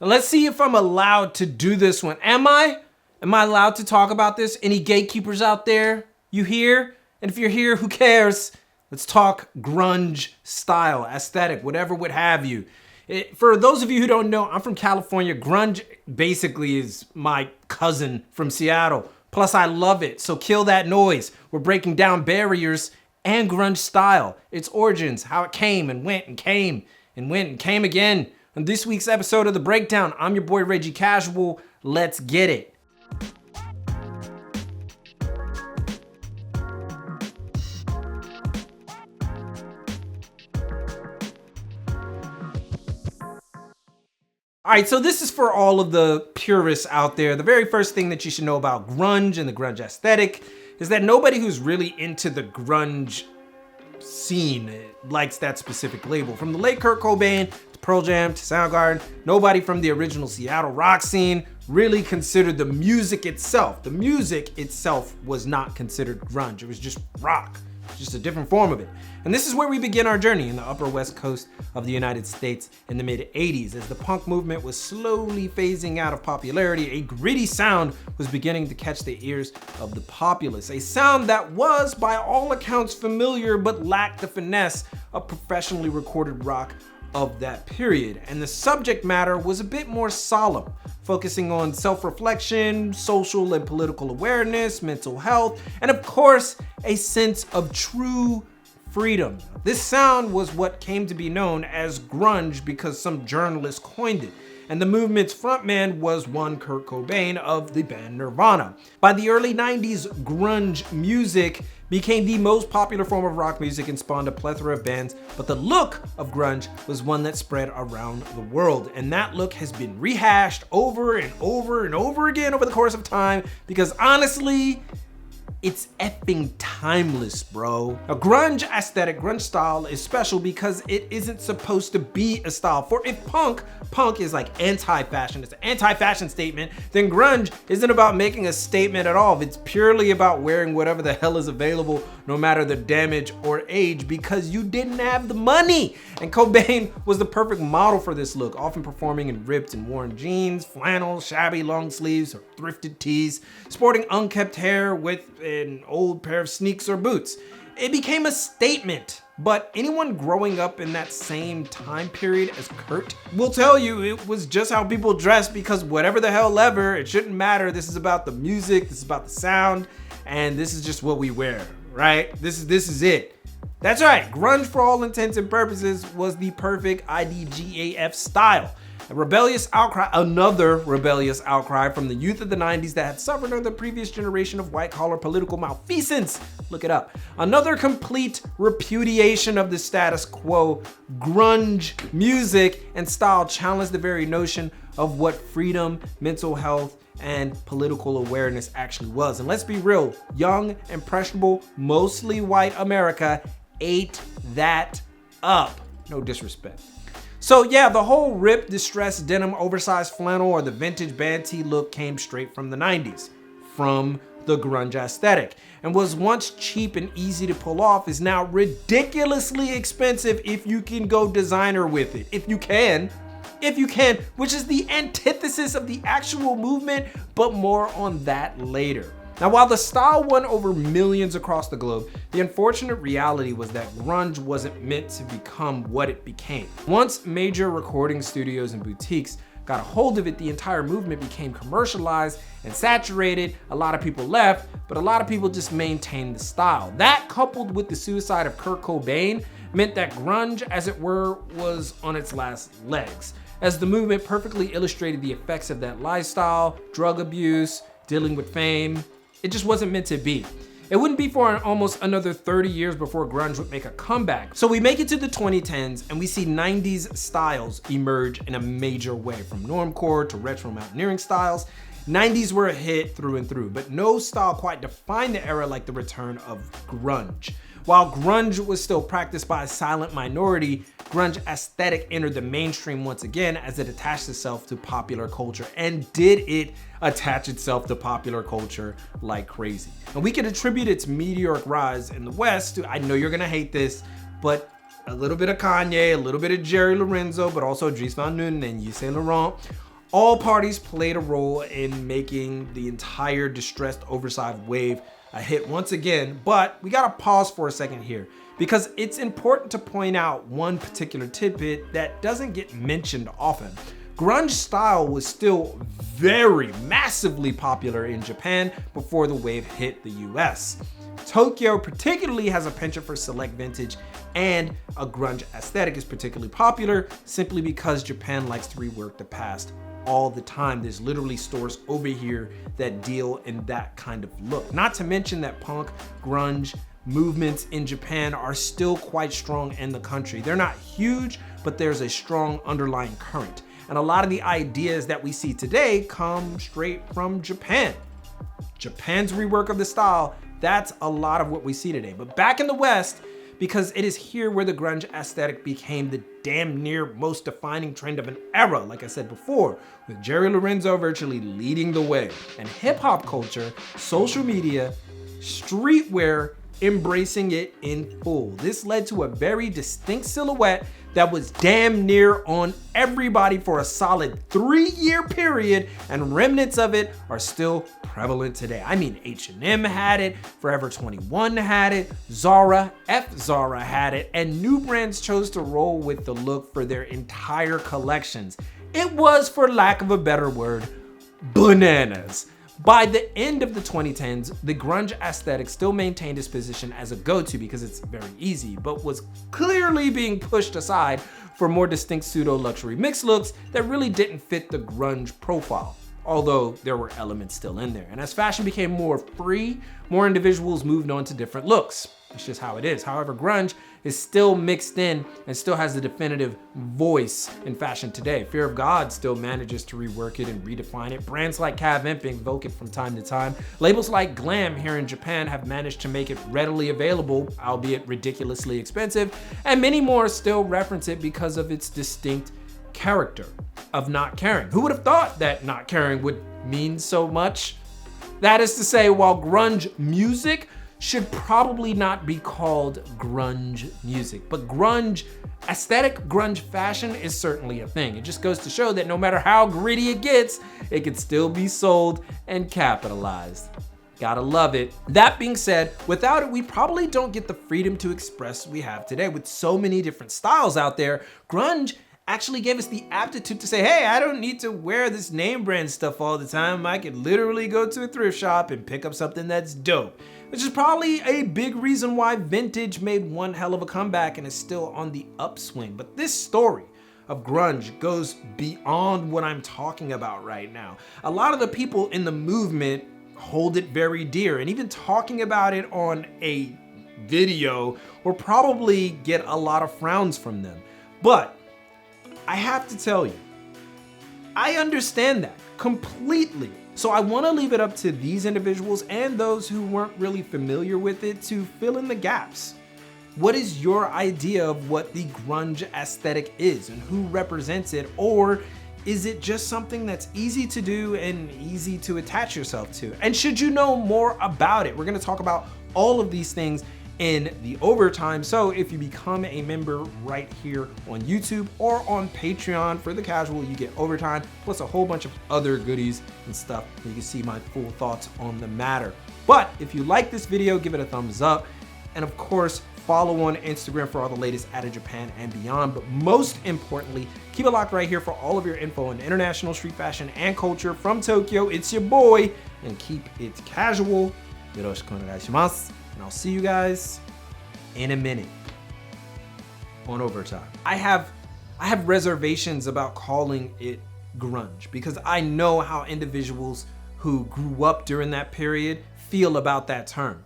Now let's see if I'm allowed to do this one. Am I? Am I allowed to talk about this? Any gatekeepers out there? You here? And if you're here, who cares? Let's talk grunge style, aesthetic, whatever would have you. For those of you who don't know, I'm from California. Grunge basically is my cousin from Seattle. Plus I love it, so kill that noise. We're breaking down barriers and grunge style, its origins, how it came and went and came and went and came again. On this week's episode of The Breakdown, I'm your boy Reggie Casual. Let's get it. All right, so this is for all of the purists out there. The very first thing that you should know about grunge and the grunge aesthetic is that nobody who's really into the grunge scene likes that specific label. From the late Kurt Cobain to Pearl Jam to Soundgarden, nobody from the original Seattle rock scene really considered the music itself. The music itself was not considered grunge. It was just rock, just a different form of it. And this is where we begin our journey in the upper west coast of the United States in the mid 80s. As the punk movement was slowly phasing out of popularity, a gritty sound was beginning to catch the ears of the populace. A sound that was, by all accounts, familiar but lacked the finesse of professionally recorded rock of that period. And the subject matter was a bit more solemn, focusing on self-reflection, social and political awareness, mental health, and of course, a sense of true freedom. This sound was what came to be known as grunge because some journalists coined it, and the movement's frontman was one Kurt Cobain of the band Nirvana. By the early 90s, grunge music became the most popular form of rock music and spawned a plethora of bands, but the look of grunge was one that spread around the world, and that look has been rehashed over and over and over again over the course of time because honestly, it's effing timeless, bro. A grunge aesthetic, grunge style is special because it isn't supposed to be a style. For if punk is like anti-fashion, it's an anti-fashion statement, then grunge isn't about making a statement at all. It's purely about wearing whatever the hell is available, no matter the damage or age, because you didn't have the money. And Cobain was the perfect model for this look, often performing in ripped and worn jeans, flannel, shabby long sleeves, or thrifted tees, sporting unkempt hair with an old pair of sneaks or boots. It became a statement, but anyone growing up in that same time period as Kurt will tell you it was just how people dressed because whatever the hell ever, it shouldn't matter. This is about the music, this is about the sound, and this is just what we wear, right? This is it. That's right, grunge for all intents and purposes was the perfect IDGAF style. A rebellious outcry, another rebellious outcry from the youth of the 90s that had suffered under the previous generation of white-collar political malfeasance. Look it up. Another complete repudiation of the status quo. Grunge music and style challenged the very notion of what freedom, mental health, and political awareness actually was. And let's be real, young, impressionable, mostly white America ate that up. No disrespect. So yeah, the whole ripped, distressed denim, oversized flannel, or the vintage band tee look came straight from the 90s, from the grunge aesthetic, and was once cheap and easy to pull off is now ridiculously expensive if you can go designer with it. If you can, which is the antithesis of the actual movement, but more on that later. Now, while the style won over millions across the globe, the unfortunate reality was that grunge wasn't meant to become what it became. Once major recording studios and boutiques got a hold of it, the entire movement became commercialized and saturated. A lot of people left, but a lot of people just maintained the style. That, coupled with the suicide of Kurt Cobain, meant that grunge, as it were, was on its last legs, as the movement perfectly illustrated the effects of that lifestyle, drug abuse, dealing with fame. It just wasn't meant to be. It wouldn't be for almost another 30 years before grunge would make a comeback. So we make it to the 2010s and we see 90s styles emerge in a major way, from normcore to retro mountaineering styles. 90s were a hit through and through, but no style quite defined the era like the return of grunge. While grunge was still practiced by a silent minority, grunge aesthetic entered the mainstream once again as it attached itself to popular culture. And did it attach itself to popular culture like crazy? And we can attribute its meteoric rise in the West to, I know you're gonna hate this, but a little bit of Kanye, a little bit of Jerry Lorenzo, but also Dries Van Noten and Yves Saint Laurent. All parties played a role in making the entire distressed oversized wave a hit once again, but we gotta pause for a second here because it's important to point out one particular tidbit that doesn't get mentioned often. Grunge style was still very massively popular in Japan before the wave hit the US. Tokyo particularly has a penchant for select vintage, and a grunge aesthetic is particularly popular simply because Japan likes to rework the past all the time. There's literally stores over here that deal in that kind of look. Not to mention that punk, grunge movements in Japan are still quite strong in the country. They're not huge, but there's a strong underlying current. And a lot of the ideas that we see today come straight from Japan. Japan's rework of the style, that's a lot of what we see today. But back in the West, because it is here where the grunge aesthetic became the damn near most defining trend of an era, like I said before, with Jerry Lorenzo virtually leading the way. And hip hop culture, social media, streetwear, embracing it in full. This led to a very distinct silhouette that was damn near on everybody for a solid 3-year period, and remnants of it are still prevalent today. I mean, H&M had it, Forever 21 had it, Zara had it, and new brands chose to roll with the look for their entire collections. It was, for lack of a better word, bananas. By the end of the 2010s, the grunge aesthetic still maintained its position as a go-to because it's very easy, but was clearly being pushed aside for more distinct pseudo-luxury mixed looks that really didn't fit the grunge profile, although there were elements still in there. And as fashion became more free, more individuals moved on to different looks. It's just how it is. However, grunge is still mixed in and still has the definitive voice in fashion today. Fear of God still manages to rework it and redefine it. Brands like Cav Imp invoke it from time to time. Labels like Glam here in Japan have managed to make it readily available, albeit ridiculously expensive, and many more still reference it because of its distinct character of not caring. Who would have thought that not caring would mean so much? That is to say, while grunge music should probably not be called grunge music, but grunge aesthetic, grunge fashion is certainly a thing. It just goes to show that no matter how gritty it gets, it can still be sold and capitalized. Gotta love it. That being said, without it, we probably don't get the freedom to express we have today. With so many different styles out there, grunge actually gave us the aptitude to say, hey, I don't need to wear this name brand stuff all the time. I could literally go to a thrift shop and pick up something that's dope. Which is probably a big reason why vintage made one hell of a comeback and is still on the upswing. But this story of grunge goes beyond what I'm talking about right now. A lot of the people in the movement hold it very dear, and even talking about it on a video will probably get a lot of frowns from them. But I have to tell you, I understand that completely. So I want to leave it up to these individuals and those who weren't really familiar with it to fill in the gaps. What is your idea of what the grunge aesthetic is and who represents it? Or is it just something that's easy to do and easy to attach yourself to? And should you know more about it? We're going to talk about all of these things in the overtime. So if you become a member right here on YouTube or on Patreon for The Casual, you get overtime plus a whole bunch of other goodies and stuff. You can see my full thoughts on the matter. But if you like this video, give it a thumbs up. And of course, follow on Instagram for all the latest out of Japan and beyond. But most importantly, keep it locked right here for all of your info on international street fashion and culture from Tokyo. It's your boy, and keep it casual. Yoroshiku onegaishimasu. And I'll see you guys in a minute on overtime. I have reservations about calling it grunge because I know how individuals who grew up during that period feel about that term.